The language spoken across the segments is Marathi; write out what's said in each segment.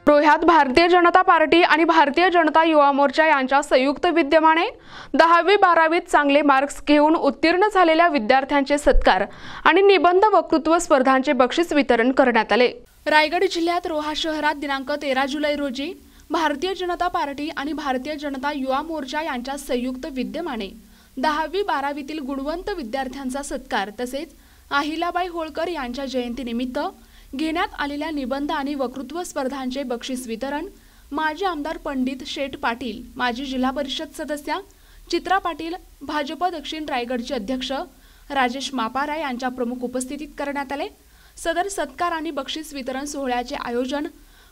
रोह्यात भारतीय जनता पार्टी आणि भारतीय जनता युवा मोर्चा यांच्या संयुक्त विद्यमाने 10वी-12वीत चांगले मार्क्स घेऊन उत्तीर्ण झालेल्या विद्यार्थ्यांचे सत्कार आणि निबंध वक्तृत्व स्पर्धांचे बक्षीस वितरण करण्यात आले। रायगड जिल्ह्यात रोहा शहरात दिनांक 13 जुलै रोजी भारतीय जनता पार्टी आणि भारतीय जनता युवा मोर्चा यांच्या संयुक्त विद्यमाने 10वी-12वीतील गुणवंत विद्यार्थ्यांचा सत्कार तसेच अहिल्याबाई होळकर यांच्या जयंतीनिमित्त घेण्यात आलेल्या निबंध आणि वक्तृत्व स्पर्धांचे बक्षीस वितरण माजी आमदार पंडित शेठ पाटील, माजी जिल्हा परिषद सदस्या चित्रा पाटील, भाजप दक्षिण रायगडचे अध्यक्ष राजेश मापारा यांच्या प्रमुख उपस्थितीत करण्यात आले। सदर सत्कार आणि बक्षीस वितरण सोहळ्याचे आयोजन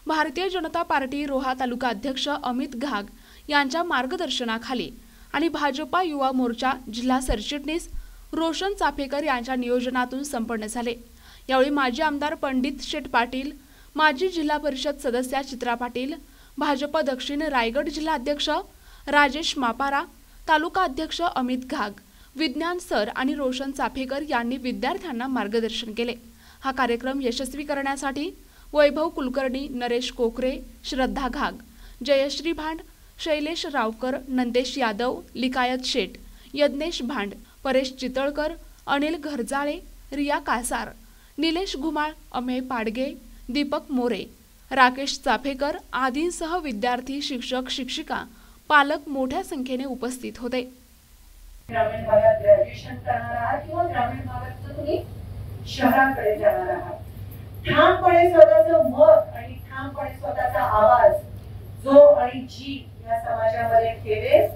भारतीय जनता पार्टी रोहा तालुका अध्यक्ष अमित घाग यांच्या मार्गदर्शनाखाली आणि भाजपा युवा मोर्चा जिल्हा सरचिटणीस रोशन चाफेकर यांच्या नियोजनातून संपन्न झाले। यावेळी माजी आमदार पंडित शेठ पाटील, माजी जिल्हा परिषद सदस्या चित्रा पाटील, भाजप दक्षिण रायगड जिल्हा अध्यक्ष राजेश मापारा, तालुका अध्यक्ष अमित घाग, विज्ञान सर आणि रोशन चाफेकर यांनी विद्यार्थ्यांना मार्गदर्शन केले। हा कार्यक्रम यशस्वी करण्यासाठी वैभव कुलकर्णी, नरेश कोकरे, श्रद्धा घाग, जयश्री भांड, शैलेश रावकर, नंदेश यादव, लिकायत शेठ, यज्ञेश भांड, परेश चितळकर, अनिल घरजाळे, रिया कासार, निलेश घुमाळ, अमेय पाडगे, दीपक मोरे, राकेश चाफेकर आदींसह विद्यार्थी, शिक्षक, शिक्षिका, पालक मोठ्या संख्येने उपस्थित होते। ग्रामीण भागात ग्रॅज्युएशन करणार आहात किंवा ग्रामीण भागात तुम्ही शहराकडे जाणार आहात, ठामपणे स्वतःचं मत आणि ठामपणे स्वतःचा आवाज जो आणि जी या समाजामध्ये ठेवेल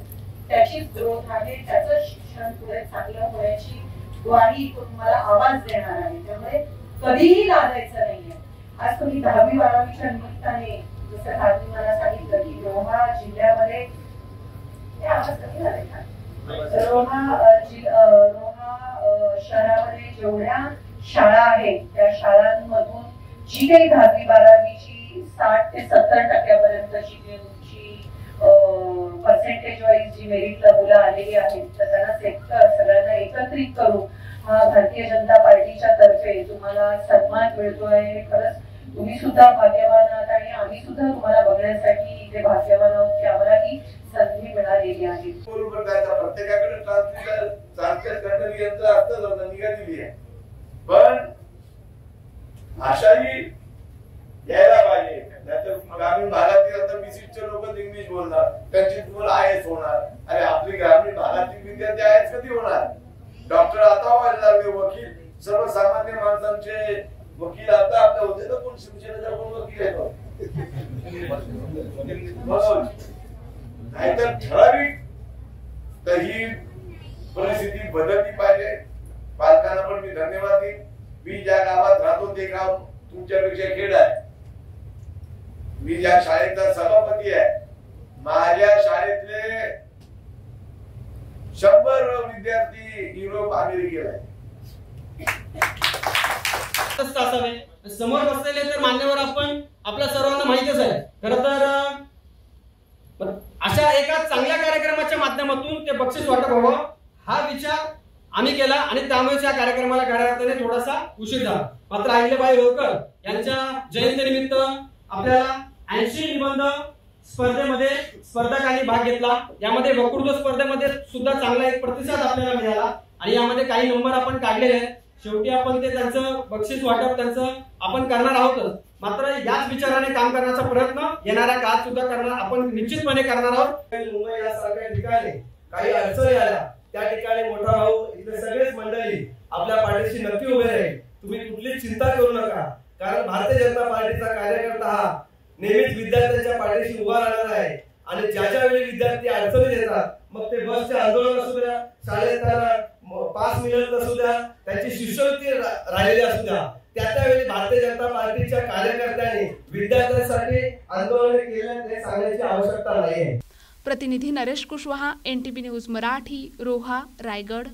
त्याची ग्रोथ आहे, त्याचं शिक्षण पुढे चांगलं होण्याची ग्वाही तुम्हाला आवाज देणार आहे। त्यामुळे कधीही लाजायचं नाहीये। आज तुम्ही 10वी-12वीच्या निमित्ताने जसं खाली मला सांगितलं की रोहा जिल्ह्यामध्ये रोहा शहरामध्ये जेवढ्या शाळा आहेत त्या शाळांमधून जी काही 10वी-12वीची 60 ते 70% पर्सेंटेज वाईज जी मेरिटला मुलं आलेली आहेत तर त्यांना सगळ्यांना एकत्रित करून हा भारतीय जनता पार्टीच्या तर्फे तुम्हाला सन्मान मिळतोय। खरंच तुम्ही सुद्धा भाग्यवान आहात आणि आम्ही सुद्धा तुम्हाला बघण्यासाठी इथे भाग्यवान आहोत की आम्हाला ही संधी मिळालेली आहे। प्रत्येकाकडे ट्रान्सलेट करणारी यंत्र असतात निघालेली आहे, पण भाषाही यायला पाहिजे। ग्रामीण भागातील आता बीसीचे लोक इंग्लिश बोलणार, त्यांची मुलं आयएस होणार, अरे आपली ग्रामीण भागातील विद्यार्थी आयएस कधी होणार? डॉक्टर आता व्हायला लागले, वकील, सर्वसामान्य माणसांचे वकील आता होते तर कोण शिवसेनेचा कोण वकील आहे नाहीतर ठराविक तर ही परिस्थिती बदलली पाहिजे। पालकांना पण मी धन्यवाद देईन। मी ज्या गावात राहतो ते गाव तुमच्यापेक्षा खेड आहे। मी ज्या शाळेचा सभापती आहे, माझ्या शाळेतले 100 विद्यार्थी युरोप अमेरिकेला आहे। समोर बसलेले तर मान्यवर आपण आपल्या सर्वांना माहितीच आहे। खरं तर अशा एका चांगल्या कार्यक्रमाच्या माध्यमातून ते बक्षीस वाटप व्हावं हा विचार आम्ही केला आणि त्यामुळे या कार्यक्रमाला कार्यकर्त्याने थोडासा उशीर झाला। मात्र अहिल्याबाई होळकर यांच्या जयंतीनिमित्त आपल्याला 80 निबंध स्पर्धेमध्ये स्पर्धकांनी भाग घेतला। यामध्ये वक्तृत्व स्पर्धेमध्ये सुद्धा चांगला एक प्रतिसाद आपल्याला मिळाला आणि यामध्ये काही नंबर आपण काढलेले आहेत। शेवटी आपण ते त्यांचं बक्षीस वाटप त्यांचं आपण करणार आहोत। मात्र याच विचाराने काम करण्याचा प्रयत्न येणाऱ्या काळात सुद्धा करणार आपण निश्चितपणे करणार आहोत। मुंबई यासारख्या ठिकाणी काही अडचणी आल्या त्या ठिकाणी मोठा भाऊ इथे सगळेच मंडळी आपल्या पाठीशी नक्की उभे राहील। तुम्ही कुठलीच चिंता करू नका, कारण भारतीय जनता पार्टीचा कार्यकर्ता हा नेहमीच विद्यार्थ्यांच्या पाठीशी उभा राहणार आहे आणि ज्याच्या वेळी विद्यार्थी अडचणी येतात, मग ते बसचे आंदोलन असू द्या, शाळेत त्यांना पास मिळत असू द्या, त्यांची शिष्यवृत्ती राहिलेली असू द्या, त्यावेळी भारतीय जनता पार्टीच्या कार्यकर्त्यांनी विद्यार्थ्यांसाठी आंदोलन केले हे सांगण्याची आवश्यकता नाही। प्रतिनिधी नरेश कुशवाहा, NTP न्यूज मराठी, रोहा, रायगड।